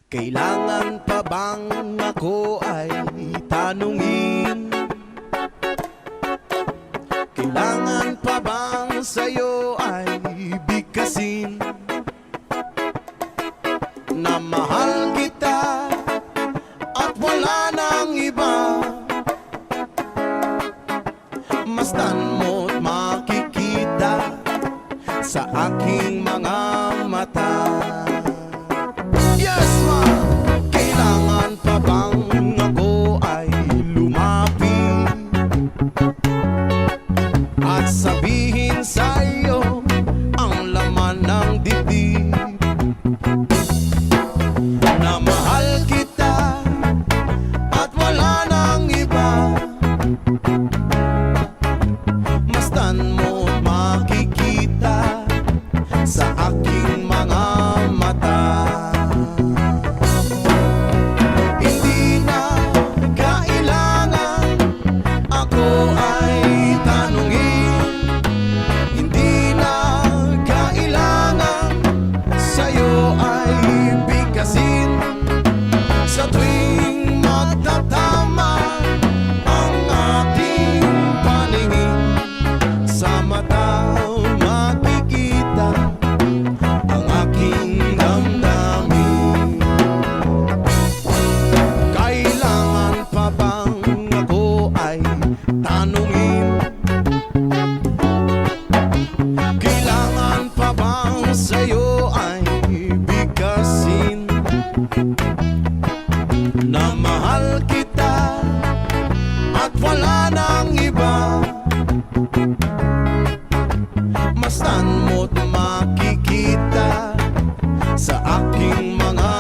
Kailangan pa bang ako ay tanungin? Kailangan pa bang sa'yo ay bigkasin? Na mahal kita at wala nang iba. Mastan mo't makikita sa aking mga mata. Yes, ma'am! Kailangan pa bang ako ay lumapit at sabihin sa'yo ang laman ng dibdib? Na mahal kita at wala nang iba. Mastan mo't makikita sa aking mga mata. Hindi na kailangan ako ay tanungin. Hindi na kailangan sa'yo ay bigkasin. Sa tuwing magtatama ang ating paningin, sa mata makikita ang aking damdamin. Kailangan pa bang ako ay tanungin? Kailangan pa bang sa'yo ay bigkasin? Na mahal kita at wala nang iba. Mastan mo't makikita sa aking mga